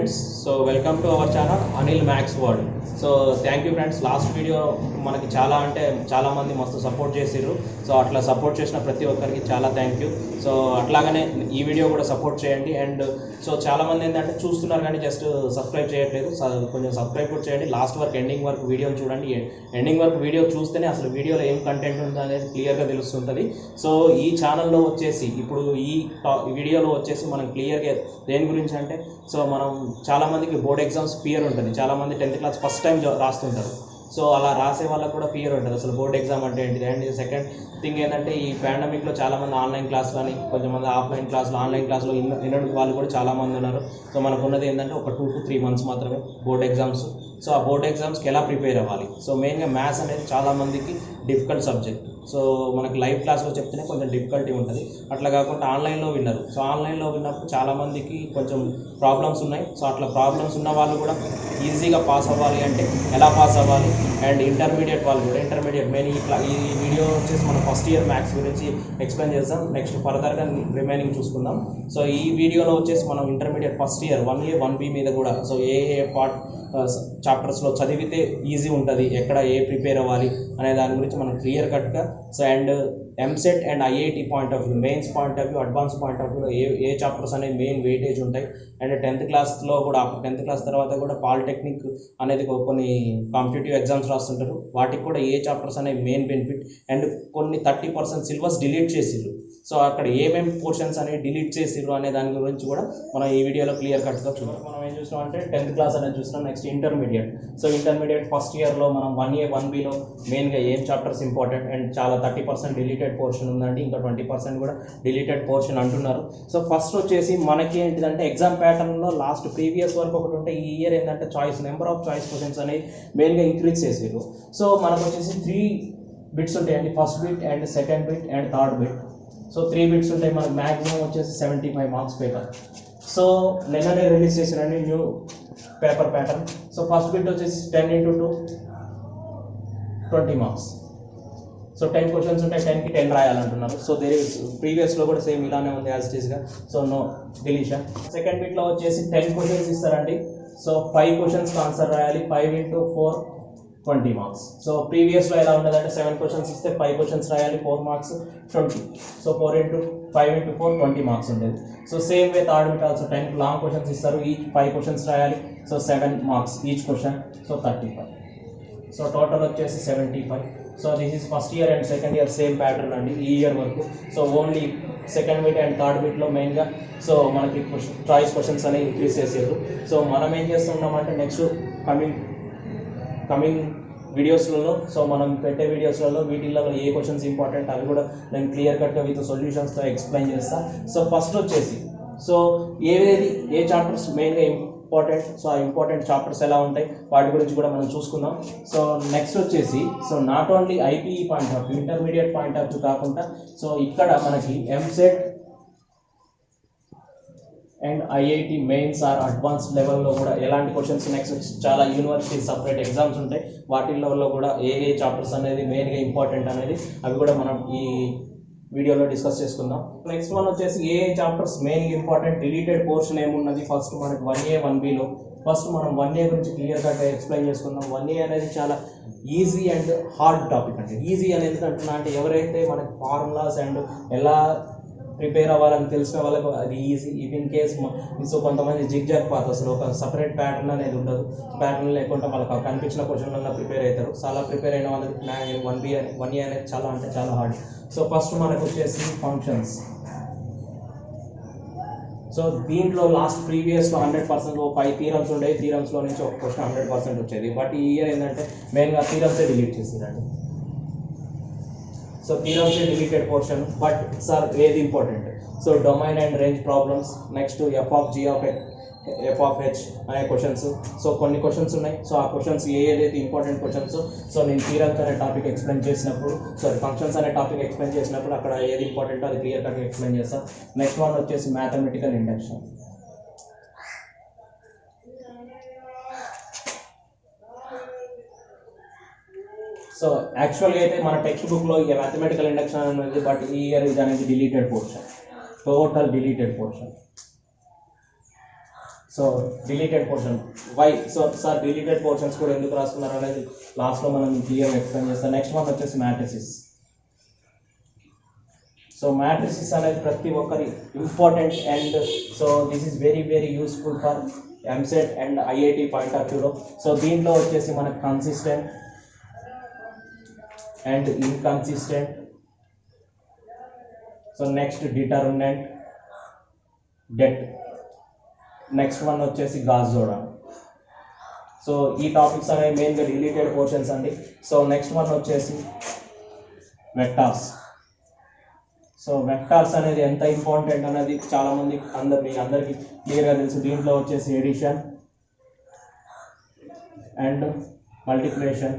friends, so welcome to our channel Anil Max World. So thank you friends. Last video మనకి చాలా అంటే చాలా మంది మస్తు సపోర్ట్ చేసిర్రు. సో అట్లా సపోర్ట్ చేసిన ప్రతి ఒక్కరికి చాలా థ్యాంక్ యూ. సో అట్లాగనే ఈ వీడియో కూడా సపోర్ట్ చేయండి. అండ్ సో చాలా మంది ఏంటంటే చూస్తున్నారు కానీ జస్ట్ సబ్స్క్రైబ్ చేయట్లేదు. కొంచెం సబ్స్క్రైబ్ కూడా చేయండి. లాస్ట్ వరకు ఎండింగ్ వరకు వీడియో చూడండి. ఎండింగ్ వరకు వీడియో చూస్తేనే అసలు వీడియోలో ఏం కంటెంట్ ఉందో అనేది క్లియర్గా తెలుస్తుంటుంది. సో ఈ ఛానల్లో వచ్చేసి ఇప్పుడు ఈ వీడియోలో వచ్చేసి మనం క్లియర్గా దేని గురించి అంటే సో మనం చాలామందికి బోర్డ్ ఎగ్జామ్స్ ఫియర్ ఉంటుంది. చాలామంది 10th క్లాస్ ఫస్ట్ టైం రాస్తుంటారు. సో అలా రాసే వాళ్ళకు కూడా ఫియర్ ఉంటుంది అసలు బోర్డ్ ఎగ్జామ్ అంటే ఏంటిది. అండ్ సెకండ్ థింగ్ ఏంటంటే ఈ పాండమిక్లో చాలామంది ఆన్లైన్ క్లాసులు అని కొంతమంది ఆఫ్లైన్ క్లాసులు ఆన్లైన్ క్లాసులో వినడం వాళ్ళు కూడా చాలామంది ఉన్నారు. సో మనకు ఉన్నది ఏంటంటే ఒక 2 to 3 months మాత్రమే బోర్డ్ ఎగ్జామ్స్. సో ఆ బోర్డ్ ఎగ్జామ్స్కి ఎలా ప్రిపేర్ అవ్వాలి. సో మెయిన్గా మ్యాథ్స్ అనేది చాలామందికి డిఫికల్ట్ సబ్జెక్ట్. సో మనకి లైవ్ క్లాస్లో చెప్తేనే కొంచెం డిఫికల్టీ ఉంటుంది. అట్లా కాకుండా ఆన్లైన్లో విన్నారు. సో ఆన్లైన్లో విన్నప్పుడు చాలామందికి కొంచెం ప్రాబ్లమ్స్ ఉన్నాయి. సో అట్లా ప్రాబ్లమ్స్ ఉన్న వాళ్ళు కూడా ఈజీగా పాస్ అవ్వాలి అంటే ఎలా పాస్ అవ్వాలి. అండ్ ఇంటర్మీడియట్ వాళ్ళు కూడా ఇంటర్మీడియట్ మెయిన్ ఈ వీడియో వచ్చేసి మనం ఫస్ట్ ఇయర్ మ్యాథ్స్ గురించి ఎక్స్ప్లెయిన్ చేస్తాం. నెక్స్ట్ ఫర్దర్గా రిమైనింగ్ చూసుకుందాం. సో ఈ వీడియోలో వచ్చేసి మనం intermediate first year 1A 1B మీద కూడా సో ఏ పార్ట్ చాప్టర్స్లో చదివితే ఈజీ ఉంటుంది, ఎక్కడ ఏ ప్రిపేర్ అవ్వాలి అనే దాని గురించి మనం క్లియర్ కట్గా so and EAMCET and IIT point of view, mains point of view, advance point of వ్యూలో ఏ చాప్టర్స్ అనేవి మెయిన్ వెయిటేజ్ ఉంటాయి. అండ్ 10th క్లాస్లో కూడా 10th క్లాస్ తర్వాత కూడా పాలిటెక్నిక్ అనేది కొన్ని కాంపిటేటివ్ ఎగ్జామ్స్ రాస్తుంటారు. వాటికి కూడా ఏ చాప్టర్స్ అనేవి మెయిన్ బెనిఫిట్. అండ్ కొన్ని 30% సిలబస్ డిలీట్ చేసిర్రు. సో అక్కడ ఏమేమి పోర్షన్స్ అనేవి డిలీట్ చేసిర్రు అనే దాని గురించి కూడా మనం ఈ వీడియోలో క్లియర్ కట్గా చూద్దాం. మనం ఏం చూసినాం అంటే 10th క్లాస్ అనేది చూసినాం. Next intermediate. So intermediate first ఇయర్లో మనం 1A 1Bలో మెయిన్గా ఏం చాప్టర్స్ ఇంపార్టెంట్ అండ్ చాలా 30% డిలీటెడ్ పోర్షన్ ఉందండి. ఇంకా 20% కూడా డిలీటెడ్ పోర్షన్ అంటున్నారు. సో ఫస్ట్ వచ్చేసి మనకి ఏంటిదంటే ఎగ్జామ్ ప్యాటర్న్లో లాస్ట్ ప్రీవియస్ వరకు ఒకటి ఉంటే ఈ ఇయర్ ఏంటంటే నెంబర్ ఆఫ్ చాయిస్ క్వశ్చన్స్ అనేవి మెయిన్గా ఇంక్రీజ్ చేసారు. సో మనకు వచ్చేసి 3 బిట్స్ ఉంటాయండి. First bit and second bit and third bit. So 3 bits ఉంటాయి. మనకు మ్యాక్సిమం వచ్చేసి 75 మార్క్స్ పేపర్. సో నిన్ననే రిలీజ్ చేశారండి new paper pattern. So first bit వచ్చేసి 10 into 2 20 మార్క్స్. సో 10 క్వశ్చన్స్ ఉంటాయి, 10కి 10 రాయాలంటున్నారు. సో ప్రీవియస్లో కూడా సేమ్ ఇలానే ఉంది యాజ్ ఇట్ ఈస్గా. So no deletion. సెకండ్ బిట్లో వచ్చేసి 10 క్వశ్చన్స్ ఇస్తారండి. సో 5 క్వశ్చన్స్కి ఆన్సర్ రాయాలి. 5 into 4 20 మార్క్స్. సో ప్రీవియస్లో ఎలా ఉండదంటే 7 క్వశ్చన్స్ ఇస్తే 5 క్వశ్చన్స్ రాయాలి, 4 మార్క్స్ 20. సో 5 into 4 20 మార్క్స్ ఉండేది. So same way third bit also 10 long questions ఇస్తారు. ఈచ్ 5 క్వశ్చన్స్ రాయాలి. So 7 marks each question. So 35. So total వచ్చేసి 75. So this is first year and second year same pattern అండి ఈ year వరకు. So only second bit and third బిట్లో మెయిన్గా so మనకి choice questions అనేవి ఇంక్రీజ్ చేసారు. సో మనం ఏం చేస్తున్నామంటే నెక్స్ట్ కమింగ్ వీడియోస్లలో సో మనం పెట్టే వీడియోస్లలో వీటిల్లో ఏ క్వశ్చన్స్ ఇంపార్టెంట్ అవి కూడా నేను క్లియర్ కట్గా విత్ సొల్యూషన్స్తో ఎక్స్ప్లెయిన్ చేస్తాను. సో ఫస్ట్ వచ్చేసి సో ఏ చాప్టర్స్ మెయిన్గా ఇంపార్టెంట్, సో ఆ ఇంపార్టెంట్ చాప్టర్స్ ఎలా ఉంటాయి వాటి గురించి కూడా మనం చూసుకుందాం. సో నెక్స్ట్ వచ్చేసి so not only IPE point of view, intermediate point of view కాకుండా సో ఇక్కడ మనకి EAMCET and IIT mains or advance లెవెల్లో కూడా ఎలాంటి క్వశ్చన్స్ నెక్స్ట్ చాలా యూనివర్సిటీ సపరేట్ ఎగ్జామ్స్ ఉంటాయి. వాటిల్లో కూడా ఏ చాప్టర్స్ అనేది మెయిన్గా ఇంపార్టెంట్ అనేది అవి కూడా మనం ఈ వీడియోలో డిస్కస్ చేసుకుందాం. నెక్స్ట్ వన్ వచ్చేసి ఏ చాప్టర్స్ మెయిన్గా ఇంపార్టెంట్, డిలీటెడ్ పోర్షన్ ఏమున్నది. ఫస్ట్ మనకి 1A 1Bలో ఫస్ట్ మనం 1A గురించి క్లియర్గా ఎక్స్ప్లెయిన్ చేసుకుందాం. 1A అనేది చాలా ఈజీ అండ్ హార్డ్ టాపిక్ అండి. ఈజీ అనేది ఎందుకంటున్నా అంటే ఎవరైతే మనకి ఫార్ములాస్ అండ్ ఎలా ప్రిపేర్ అవ్వాలని తెలిసిన వాళ్ళకు అది easy. If in case so కొంతమంది జిగ్జాగ్ పాత్ అసలు ఒక సపరేట్ ప్యాటర్న్ అనేది ఉండదు. ప్యాటర్న్ లేకుండా వాళ్ళకి కనిపించిన క్వశ్చన్లలో ప్రిపేర్ అవుతారు. చాలా ప్రిపేర్ అయిన వాళ్ళకి 1A అనేది చాలా అంటే చాలా హార్డ్. సో ఫస్ట్ మనకు వచ్చేసి ఫంక్షన్స్. సో దీంట్లో లాస్ట్ ప్రీవియస్లో 100% 5 థీరమ్స్ ఉండేవి. థీరమ్స్లో నుంచి ఒక క్వశ్చన్ 100% వచ్చేది. బట్ ఈ ఇయర్ ఏంటంటే మెయిన్గా థీరమ్సే డిలీట్ చేసిరండి. So theorems deleted portion. But sir ఏది important, so domain and range problems, next f of h అనే క్వశ్చన్స్. సో కొన్ని క్వశ్చన్స్ ఉన్నాయి. సో ఆ క్వశ్చన్స్ ఏదైతే ఇంపార్టెంట్ క్వశ్చన్స్ సో నేను థీరమ్స్ అనే టాపిక్ ఎక్స్ప్లెయిన్ చేసినప్పుడు ఫంక్షన్స్ అనే టాపిక్ ఎక్స్ప్లెయిన్ చేసినప్పుడు అక్కడ ఏది ఇంపార్టెంటో అది క్లియర్ కట్గా ఎక్స్ప్లెయిన్ చేస్తాను. నెక్స్ట్ వన్ వచ్చేసి మ్యాథమెటికల్ ఇండక్షన్. సో యాక్చువల్గా అయితే మన టెక్స్ట్ బుక్లో ఇక మ్యాథమెటికల్ ఇండక్షన్ అనేది, బట్ ఈ ఇయర్ ఇది అనేది deleted portion, total deleted portion. So deleted portion why, so sir deleted portions కూడా ఎందుకు రాసుకున్నారు అనేది లాస్ట్లో మనం క్లియర్గా ఎక్స్ప్లెయిన్ చేస్తాం. నెక్స్ట్ వన్ వచ్చేసి మ్యాట్రిసిస్. సో మ్యాట్రిసిస్ అనేది ప్రతి ఒక్కరి important and so this is very very useful for EAMCET and IIT point of వ్యూలో. సో దీంట్లో వచ్చేసి మనకు consistent and inconsistent, so next determinant, det, next one వచ్చేసి గాస్ జోడా. సో ఈ టాపిక్స్ అనేవి మెయిన్గా రిలేటెడ్ పోర్షన్స్ అండి. సో నెక్స్ట్ వన్ వచ్చేసి వెక్టార్స్. సో వెక్టార్స్ అనేది ఎంత ఇంపార్టెంట్ అనేది చాలామంది మీ అందరికీ క్లియర్గా తెలుసు. దీంట్లో వచ్చేసి ఎడిషన్ అండ్ మల్టిప్లికేషన్.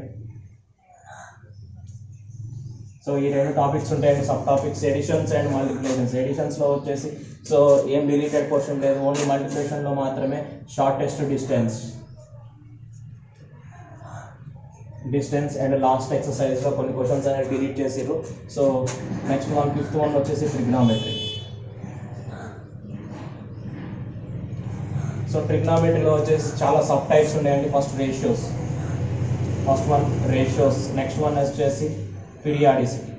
సో ఈ రెండు టాపిక్స్ ఉంటాయండి, sub topics additions and multiplications. ఎడిషన్స్లో వచ్చేసి సో ఏం డిలీటెడ్ పోర్షన్ లేదు, ఓన్లీ మల్టిప్లికేషన్లో మాత్రమే షార్టెస్ట్ డిస్టెన్స్ అండ్ లాస్ట్ ఎక్సర్సైజ్లో కొన్ని క్వశ్చన్స్ అనేది డిలీట్ చేసారు. So next one fifth one వచ్చేసి ట్రిగ్నామెట్రీ. సో ట్రిగ్నామెట్రీలో వచ్చేసి చాలా సబ్ టైప్స్ ఉన్నాయండి. First one ratios, next one వచ్చేసి periodicity.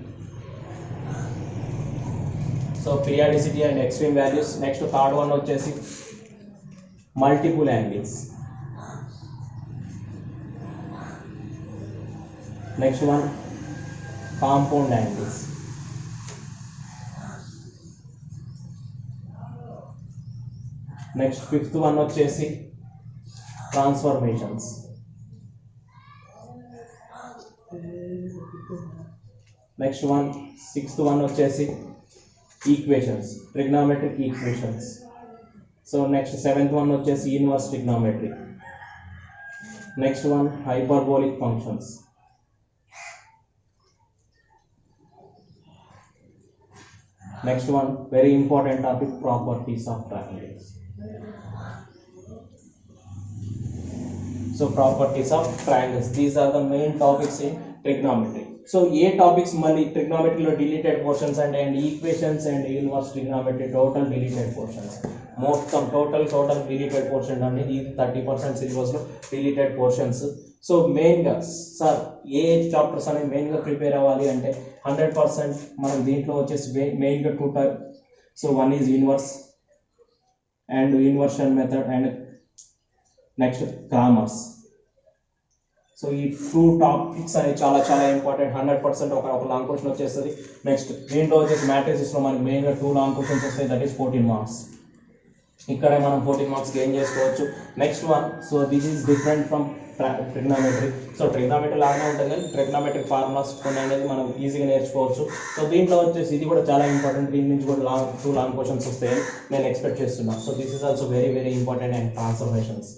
So periodicity and extreme values. Next third one వచ్చేసి multiple angles. Next one compound angles. Next fifth one వచ్చేసి transformations. Next one sixth one వచ్చేసి equations, trigonometric equations. So next seventh one వచ్చేసి inverse trigonometry. Next one hyperbolic functions. Next one, very important topic, properties of triangles. So properties of triangles, these are the main topics in trigonometry. So ఏ topics మళ్ళీ ట్రిగ్నామెట్రీలో deleted portions and equations and inverse trigonometry total deleted portions. మొత్తం total deleted portion అనేది ఇది 30% సిలబస్లో deleted portions. So మెయిన్గా sir ఏ chapters అనేవి మెయిన్గా ప్రిపేర్ అవ్వాలి అంటే 100% మనం దీంట్లో వచ్చేసి మెయిన్గా 2 type. So one is inverse and inversion method and next Cramer's. So ఈ 2 టాపిక్స్ అనేవి చాలా ఇంపార్టెంట్. 100% ఒక లాంగ్ క్వశ్చన్ వచ్చేస్తుంది. నెక్స్ట్ దీంట్లో వచ్చేసి మ్యాట్రిసెస్లో మనకి మెయిన్గా 2 లాంగ్ క్వశ్చన్స్ వస్తాయి, దట్ ఈస్ 14 మార్క్స్. ఇక్కడే మనం 14 మార్క్స్ గెయిన్ చేసుకోవచ్చు. Next one, so this is different from trigonometry. So trigonometry లాగానే ఉంటుంది కానీ ట్రిగ్నామెట్రిక్ ఫార్ములాస్ కొన్ని అనేది మనం ఈజీగా నేర్చుకోవచ్చు. సో దీంట్లో వచ్చేసి ఇది కూడా చాలా ఇంపార్టెంట్. దీని నుంచి కూడా 2 లాంగ్ క్వశ్చన్స్ వస్తాయని నేను ఎక్స్పెక్ట్ చేస్తున్నాను. So this is also very very important and transformations.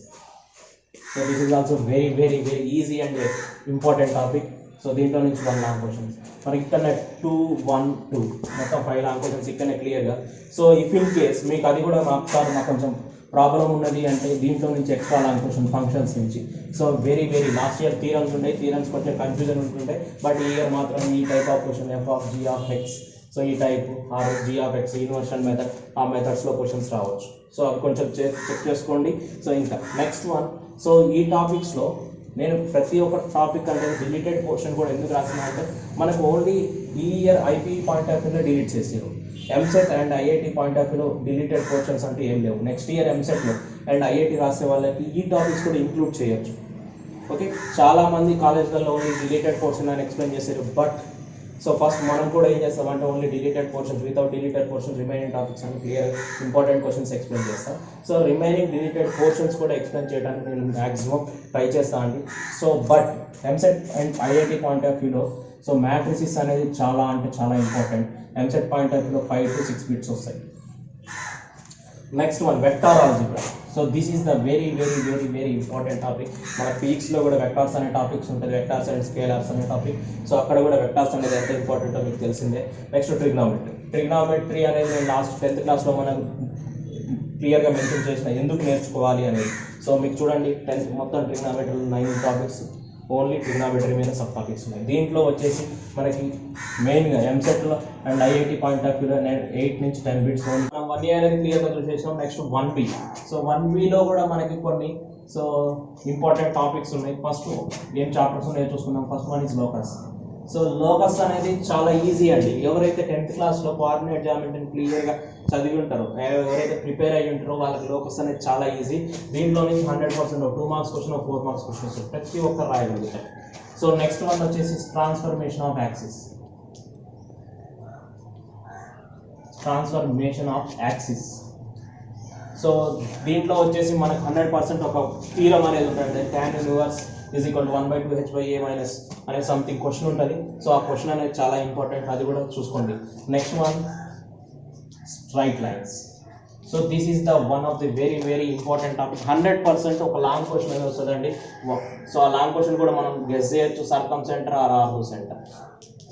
So this is also very very very easy and important topic. So దీంట్లో నుంచి 1 లాంగ్ క్వశ్చన్స్ మనకి ఇక్కడ 2, 1, 2 మొత్తం 5 లాంగ్ క్వశ్చన్స్ ఇక్కడనే క్లియర్గా. సో ఇఫ్ ఇన్ కేస్ మీకు అది కూడా మాకు కొంచెం ప్రాబ్లం ఉన్నది అంటే దీంట్లో నుంచి ఎక్స్ట్రా లాంగ్ క్వశ్చన్ ఫంక్షన్స్ నుంచి. So very very last year theorems ఉండే, థీరమ్స్ కొంచెం కన్ఫ్యూజన్ ఉంటుండే, బట్ ఈ ఇయర్ మాత్రం ఈ type of question f(g)(x), so ఈ type or g(x) inversion method, ఆ మెథడ్స్లో క్వశ్చన్స్ రావచ్చు. సో అవి కొంచెం చెక్ చేసుకోండి. సో ఇంకా నెక్స్ట్ వన్, సో ఈ టాపిక్స్లో నేను ప్రతి ఒక్క టాపిక్ అంటే డిలీటెడ్ పోర్షన్ కూడా ఎందుకు రాసినా అంటే మనకు ఓన్లీ ఈ ఇయర్ ఐపీ పాయింట్ ఆఫ్ వ్యూలో డిలీట్ చేసారు. EAMCET and IIT point of వ్యూలో డిలీటెడ్ పోర్షన్స్ అంటే ఏం లేవు. నెక్స్ట్ ఇయర్ ఎంసెట్లో అండ్ ఐఐటి రాసే వాళ్ళకి ఈ టాపిక్స్ కూడా ఇంక్లూడ్ చేయొచ్చు. ఓకే, చాలామంది కాలేజ్లలో ఓన్లీ డిలీటెడ్ పోర్షన్ అని ఎక్స్ప్లెయిన్ చేశారు. బట్ సో ఫస్ట్ మనం కూడా ఏం చేస్తామంటే only deleted portions, without deleted portion remaining topics అని క్లియర్ ఇంపార్టెంట్ క్వశ్చన్స్ ఎక్స్ప్లెయిన్ చేస్తాం. సో రిమైనింగ్ డిలీటెడ్ పోర్షన్స్ కూడా ఎక్స్ప్లెయిన్ చేయడానికి నేను మ్యాక్సిమం ట్రై చేస్తాను అండి. So but EAMCET and IIT point of వ్యూలో సో మ్యాట్రిసిస్ అనేది చాలా ఇంపార్టెంట్. ఎంసెట్ పాయింట్ ఆఫ్ వ్యూలో 5 to 6 బిట్స్ వస్తాయి. Next one vector algebra. So this is the very very very very important topic. మన ఫిజిక్స్లో కూడా వెక్టార్స్ అనే టాపిక్స్ ఉంటుంది, వెక్టార్స్ అండ్ స్కేలార్స్ అనే టాపిక్. సో అక్కడ కూడా వెక్టార్స్ అనేది ఎంత ఇంపార్టెంటో మీకు తెలిసిందే. నెక్స్ట్ ట్రిగ్నామెట్రీ అనేది నేను లాస్ట్ 10th క్లాస్లో మనం క్లియర్గా మెన్షన్ చేసిన ఎందుకు నేర్చుకోవాలి అనేది. సో మీకు చూడండి 10th మొత్తం ట్రిగ్నామెట్రీ 9 టాపిక్స్. ఓన్లీ ట్రిగ్నామెట్రీ మీద సబ్ టాపిక్స్ ఉన్నాయి. దీంట్లో వచ్చేసి మనకి మెయిన్గా ఎంసెట్లో అండ్ ఐఐటి పాయింట్ ఆఫ్ వ్యూలో 8 నుంచి 10 బిట్స్ ఓన్లీ. మనం 1 ఇయర్ అనేది క్లియర్గా చూసేసాం. Next 1B. సో 1Bలో కూడా మనకి కొన్ని ఇంపార్టెంట్ టాపిక్స్ ఉన్నాయి. ఫస్ట్ ఏం చాప్టర్స్ ఉన్నాయో చూసుకుందాం. First one is locus. So locus అనేది చాలా ఈజీ అండి. ఎవరైతే 10th క్లాస్లో కోఆర్డినేట్ జామెట్రీని క్లియర్గా చదివి ఉంటారో, ఎవరైతే ప్రిపేర్ అయ్యి ఉంటారో వాళ్ళకి లోకస్ అనేది చాలా ఈజీ. దీంట్లో నుంచి 100% 2 మార్క్స్ క్వశ్చన్, 4 మార్క్స్ క్వశ్చన్ వస్తుంది. ప్రతి ఒక్కరు రాయగలుగుతారు. సో నెక్స్ట్ వన్ వచ్చేసి ట్రాన్స్ఫర్మేషన్ ఆఫ్ యాక్సిస్. సో దీంట్లో వచ్చేసి మనకు 100% ఒక థీరం అనేది ఉంటుంది. tan inverse is equal to 1/2 h/a minus అనే సంథింగ్ క్వశ్చన్ ఉంటుంది. సో ఆ క్వశ్చన్ అనేది చాలా ఇంపార్టెంట్, అది కూడా చూసుకోండి. Next one straight lines. So this is the one of the very very important topic. 100% ఒక లాంగ్ క్వశ్చన్ అనేది వస్తుందండి. సో ఆ లాంగ్ క్వశ్చన్ కూడా మనం గెస్ చేయొచ్చు. Circumcentre or orthocentre,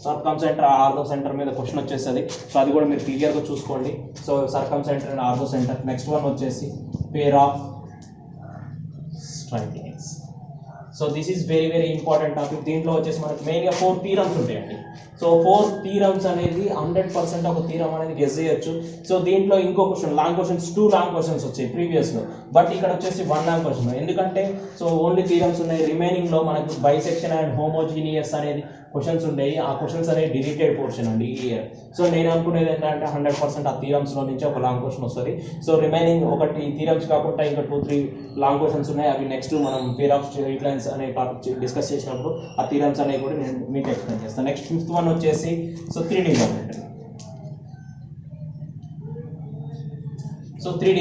circumcentre orthocentre మీద క్వశ్చన్ వచ్చేస్తుంది. So అది కూడా మీరు క్లియర్గా చూసుకోండి. So circumcentre and orthocentre. Next one వచ్చేసి pair of straight lines. So this is very very important topic. దీంట్లో వచ్చేసి మనకి మెయిన్గా 4 థీరమ్స్ ఉంటాయండి. సో 4 థీరమ్స్ అనేది 100% ఒక థీరం అనేది గెస్ చేయొచ్చు. సో దీంట్లో ఇంకో question long questions, 2 long questions వచ్చాయి ప్రీవియస్లో, బట్ ఇక్కడ వచ్చేసి 1 లాంగ్ క్వశ్చన్. ఎందుకంటే సో ఓన్లీ థీరమ్స్ ఉన్నాయి. రిమైనింగ్లో మనకు బైసెక్షన్ అండ్ హోమోజీనియస్ అనేది క్వశ్చన్స్ ఉండేవి. ఆ క్వశ్చన్స్ అనేది డిలీటెడ్ పోర్షన్ అండి ఈ ఇయర్. సో నేను అనుకునేది ఏంటంటే 100% ఆ థీరమ్స్లో నుంచి ఒక లాంగ్ క్వశ్చన్ వస్తుంది. సో రిమైనింగ్ ఒకటి థీరమ్స్ కాకుండా ఇంకా 2-3 లాంగ్ క్వశ్చన్స్ ఉన్నాయి. అవి నెక్స్ట్ మనం పేర్ ఆఫ్ స్ట్రైట్ లైన్స్ అనే టాపిక్ డిస్కస్ చేసినప్పుడు ఆ థీరమ్స్ అనేవి కూడా నేను మీకు ఎక్స్ప్లెయిన్ చేస్తాను. నెక్స్ట్ 5th వన్ వచ్చేసి so 3D geometry. So 3D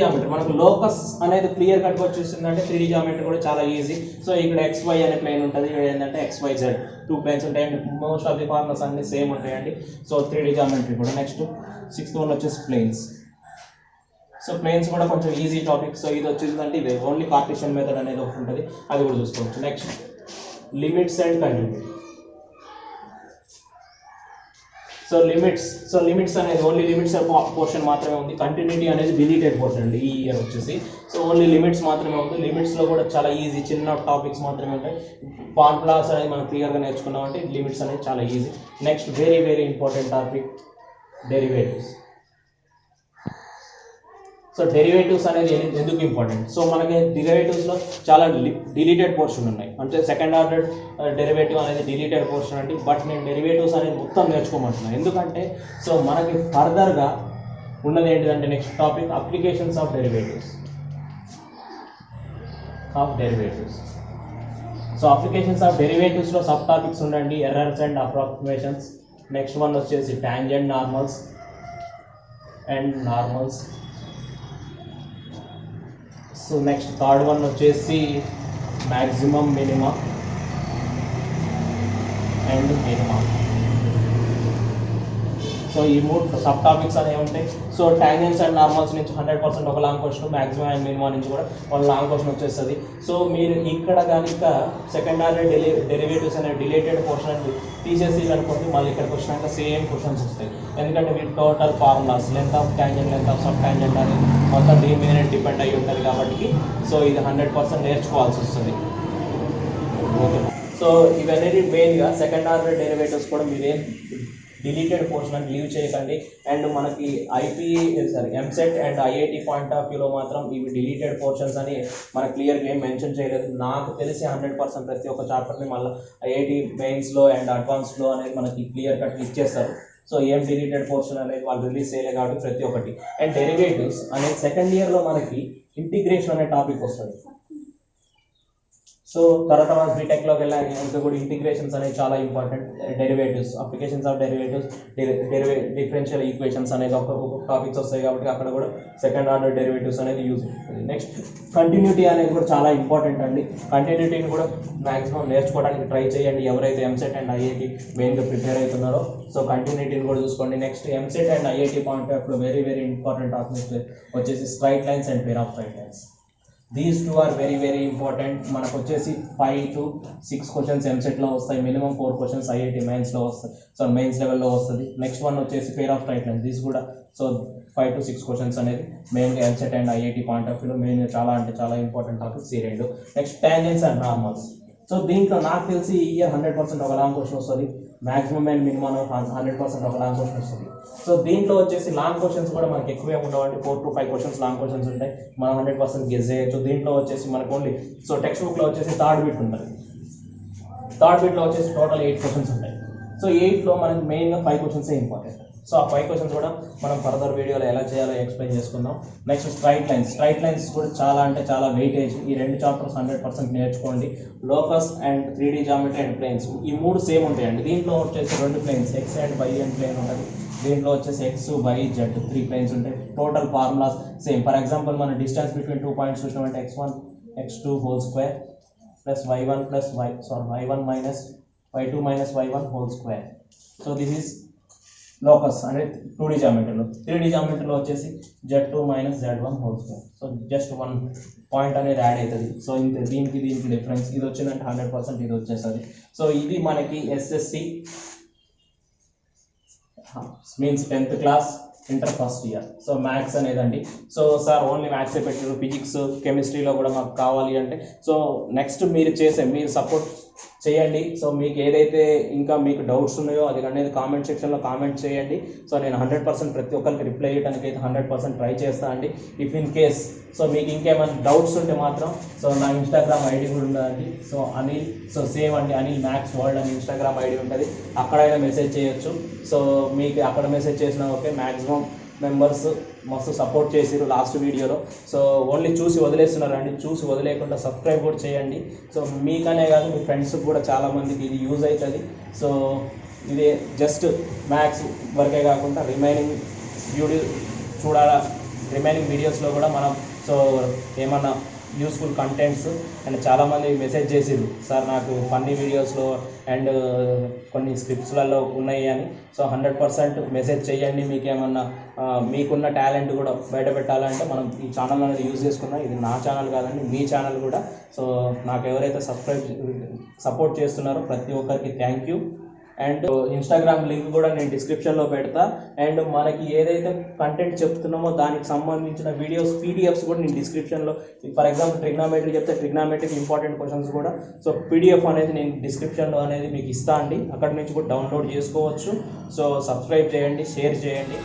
geometry మనకు లోకస్ అనేది క్లియర్ కట్గా వచ్చేసిందంటే 3D జామెట్రీ కూడా చాలా ఈజీ. సో ఇక్కడ XY అనే ప్లేన్ ఉంటుంది, ఇక్కడ ఏంటంటే XYZ 2 ప్లేన్స్ ఉంటాయి. And most of the formulas అన్ని సేమ్ ఉంటాయండి. సో 3D జామెట్రీ కూడా. నెక్స్ట్ 6th వన్ వచ్చేసి ప్లేన్స్. సో ప్లేన్స్ కూడా కొంచెం ఈజీ టాపిక్. సో ఇది వచ్చేసిందంటే ఇది ఓన్లీ కార్టేషియన్ మెథడ్ అనేది ఒకటి ఉంటుంది, అది కూడా చూసుకోవచ్చు. Next limits and continuity. So limits అనేది ఓన్లీ లిమిట్స్ పోర్షన్ మాత్రమే ఉంది. కంటిన్యూటీ అనేది డిలీటెడ్ పోర్షన్ అండి ఈ ఇయర్ వచ్చేసి. సో ఓన్లీ లిమిట్స్ మాత్రమే ఉంది. లిమిట్స్లో కూడా చాలా ఈజీ, చిన్న టాపిక్స్ మాత్రమే ఉంటాయి. ఫార్ములాస్ అనేది మనం క్లియర్గా నేర్చుకున్నామంటే లిమిట్స్ అనేది చాలా easy. Next very very important topic derivatives. So derivatives అనేది ఎందుకు ఇంపార్టెంట్? సో మనకి డెరివేటివ్స్లో చాలా డిలీటెడ్ పోర్షన్ ఉన్నాయి. అంటే సెకండ్ ఆర్డర్ డెరివేటివ్ అనేది డిలీటెడ్ పోర్షన్ అండి. బట్ నేను డెరివేటివ్స్ అనేది మొత్తం నేర్చుకోమంటున్నాను. ఎందుకంటే సో మనకి ఫర్దర్గా ఉన్నది ఏంటిదంటే next topic applications of derivatives. So applications of డెరివేటివ్స్లో సబ్ టాపిక్స్ ఉండండి, errors and approximations. Next one వచ్చేసి tangent normals and normals. So next third one వచ్చేసి maximum, minima and minima. So ఈ 3 సబ్ టాపిక్స్ అనేవి ఉంటాయి. సో టాంజెంట్స్ అండ్ నార్మల్స్ నుంచి 100% ఒక long question, maximum and minima నుంచి కూడా 1 లాంగ్ క్వశ్చన్ వచ్చేస్తుంది. సో మీరు ఇక్కడ కనుక సెకండ్ ఆర్డర్ డెరివేటివ్స్ అనే డిలేటెడ్ పోర్షన్ అని తీసేసి అనుకోండి, మళ్ళీ ఇక్కడికి వచ్చినాక సేమ్ క్వశ్చన్స్ వస్తాయి. ఎందుకంటే వీటి total formulas length of tangent, length of sub tangent అనేది మొత్తం దీని మీదనే డిపెండ్ అయ్యి ఉంటుంది కాబట్టి సో ఇది 100% నేర్చుకోవాల్సి వస్తుంది. సో ఇవన్నీ మెయిన్గా సెకండ్ ఆర్డర్ డెరివేటివ్స్ కూడా మీరేం డిలీటెడ్ పోర్షన్ అని లీవ్ చేయకండి. అండ్ మనకి EAMCET and IIT point of వ్యూలో మాత్రం ఇవి డిలీటెడ్ పోర్షన్స్ అని మనకు క్లియర్గా ఏం మెన్షన్ చేయలేదు. నాకు తెలిసి 100% ప్రతి ఒక్క చాప్టర్ని మళ్ళీ ఐఐటి మెయిన్స్లో అండ్ అడ్వాన్స్లో అనేది మనకి క్లియర్ కట్ ఇచ్చేస్తారు. సో ఏం డిలీటెడ్ పోర్షన్ అనేది వాళ్ళు రిలీజ్ చేయలేదు కాబట్టి ప్రతి ఒక్కటి. అండ్ డెరివేటివ్స్ అనేది సెకండ్ ఇయర్లో మనకి ఇంటిగ్రేషన్ అనే టాపిక్ వస్తుంది. సో తర్వాత మనం బీటెక్లోకి వెళ్ళాక ఇంకా కూడా ఇంటిగ్రేషన్స్ అనేవి చాలా important. Derivatives, applications of derivatives, differential equations అనేది ఒక టాపిక్స్ వస్తాయి కాబట్టి అక్కడ కూడా సెకండ్ ఆర్డర్ డెరివేటివ్స్ అనేది యూజ్ అవుతుంది. నెక్స్ట్ కంటిన్యూటీ అనేది కూడా చాలా ఇంపార్టెంట్ అండి. కంటిన్యూటీని కూడా మ్యాక్సిమం నేర్చుకోవడానికి ట్రై చేయండి ఎవరైతే ఎంసెట్ అండ్ ఐఐటి మెయిన్గా ప్రిపేర్ అవుతున్నారో. సో కంటిన్యూటీని కూడా చూసుకోండి. Next EAMCET and IIT point of very very important topics వచ్చేసి straight lines and pair of straight lines. These 2 are very very important. మనకు వచ్చేసి 5 to 6 క్వశ్చన్స్ ఎంసెట్లో వస్తాయి, మినిమం 4 క్వశ్చన్స్ ఐఐటి మెయిన్స్లో వస్తాయి. సో మెయిన్స్ లెవెల్లో వస్తుంది. నెక్స్ట్ వన్ వచ్చేసి pair of straight lines. These కూడా సో 5 to 6 క్వశ్చన్స్ అనేది మెయిన్గా EAMCET and IIT point of వ్యూలో మెయిన్గా చాలా అంటే చాలా ఇంపార్టెంట్ టాపిక్స్ ఈ రెండు. Next tangents and normals. So దీంట్లో నాకు తెలిసి ఈ ఇయర్ 100% ఒక లాంగ్ క్వశ్చన్ వస్తుంది, మాక్సిమం అండ్ మినిమం 100% ఒక లాంగ్ క్వశ్చన్ వస్తుంది. సో దీంట్లో వచ్చేసి లాంగ్ క్వశ్చన్స్ కూడా మనకి ఎక్కువే ఉండవండి, 4 to 5 క్వశ్చన్స్ లాంగ్ క్వశ్చన్స్ ఉంటాయి, మనం 100% గెస్ చేయొచ్చు. దీంట్లో వచ్చేసి మనకు ఓన్లీ సో టెక్స్ట్ బుక్లో వచ్చేసి థర్డ్ బిట్ ఉంటుంది, థర్డ్ బిట్లో వచ్చేసి టోటల్ 8 క్వశ్చన్స్ ఉంటాయి. సో 8లో మనకి మెయిన్గా 5 క్వశ్చన్సే ఇంపార్టెంట్. సో ఆ 5 క్వశ్చన్స్ కూడా మనం ఫర్దర్ వీడియోలో ఎలా చేయాలో ఎక్స్ప్లెయిన్ చేసుకుందాం. నెక్స్ట్ స్ట్రైట్ లైన్స్ కూడా చాలా అంటే చాలా వెయిటేజ్. ఈ 2 చాప్టర్స్ 100% నేర్చుకోండి. Locus and 3D geometry and planes ఈ 3 సేమ్ ఉంటాయండి. దీంట్లో వచ్చేసి 2 planes x and y and plane ఉంటుంది, దీంట్లో వచ్చేసి ఎక్స్ వై జెడ్ 3 ప్లేన్స్ ఉంటాయి. Total formulas same. For example మన డిస్టెన్స్ బిట్వీన్ 2 పాయింట్స్ చూసినామంటే x1 x2 whole square plus y1 minus y2 minus y1 whole square. So this is locus అంటే 2D జామెట్రీలో. 3D జామెట్రీలో వచ్చేసి z2 minus z1 whole square. So just 1 point అనేది add అవుతుంది. So ఇంత దీనికి difference ఇది వచ్చిందంటే 100% ఇది వచ్చేస్తుంది. సో ఇది మనకి SSC means 10th class inter first year. So maths అనేదండి. సో సార్ ఓన్లీ మ్యాథ్సే పెట్టారు, ఫిజిక్స్ కెమిస్ట్రీలో కూడా మాకు కావాలి అంటే సో నెక్స్ట్ మీరు సపోర్ట్ చేయండి. సో మీకు ఏదైతే ఇంకా మీకు డౌట్స్ ఉన్నాయో అది అనేది కామెంట్ సెక్షన్లో కామెంట్ చేయండి. సో నేను 100% ప్రతి ఒక్కరికి రిప్లై చేయడానికి అయితే 100% ట్రై చేస్తాను అండి. ఇఫ్ ఇన్ కేస్ సో మీకు ఇంకేమైనా డౌట్స్ ఉంటే మాత్రం సో నా ఇన్స్టాగ్రామ్ ఐడి కూడా ఉందండి. సో అనిల్ సేమ్ అండి, అనిల్ మ్యాథ్స్ వరల్డ్ అని ఇన్స్టాగ్రామ్ ఐడి ఉంటుంది, అక్కడైనా మెసేజ్ చేయొచ్చు. సో మీకు అక్కడ మెసేజ్ చేసినా ఓకే. మ్యాక్సిమం మెంబర్స్ మస్తు సపోర్ట్ చేసిరు లాస్ట్ వీడియోలో. సో ఓన్లీ చూసి వదిలేస్తున్నారు అండి, చూసి వదిలేకుండా సబ్స్క్రైబ్ కూడా చేయండి. సో మీకనే కాదు మీ ఫ్రెండ్స్కి కూడా చాలామందికి ఇది యూజ్ అవుతుంది. సో ఇది జస్ట్ మ్యాథ్స్ వరకే కాకుండా రిమైనింగ్ వీడియోస్లో కూడా మనం సో ఏమన్నా యూస్ఫుల్ కంటెంట్స్ అండ్ చాలామంది మెసేజ్ చేసిరు సార్ నాకు ఫన్నీ వీడియోస్లో అండ్ కొన్ని స్క్రిప్ట్స్లలో ఉన్నాయి అని. సో 100% మెసేజ్ చేయండి. మీకేమన్నా మీకున్న టాలెంట్ కూడా బయట పెట్టాలంటే మనం ఈ ఛానల్ అనేది యూజ్ చేసుకున్నాం. ఇది నా ఛానల్ కాదండి, మీ ఛానల్ కూడా. సో నాకు ఎవరైతే సపోర్ట్ చేస్తున్నారో ప్రతి ఒక్కరికి thank you. And Instagram link కూడా నేను డిస్క్రిప్షన్లో పెడతా. అండ్ మనకి ఏదైతే కంటెంట్ చెప్తున్నామో దానికి సంబంధించిన వీడియోస్ పీడిఎఫ్స్ కూడా నేను డిస్క్రిప్షన్లో, ఫర్ ఎగ్జాంపుల్ ట్రిగ్నామెట్రీ చెప్తే ట్రిగ్నామెట్రీకి ఇంపార్టెంట్ క్వశ్చన్స్ కూడా సో పీడిఎఫ్ అనేది నేను డిస్క్రిప్షన్లో అనేది మీకు ఇస్తా అండి. అక్కడ నుంచి కూడా డౌన్లోడ్ చేసుకోవచ్చు. సో సబ్స్క్రైబ్ చేయండి, షేర్ చేయండి.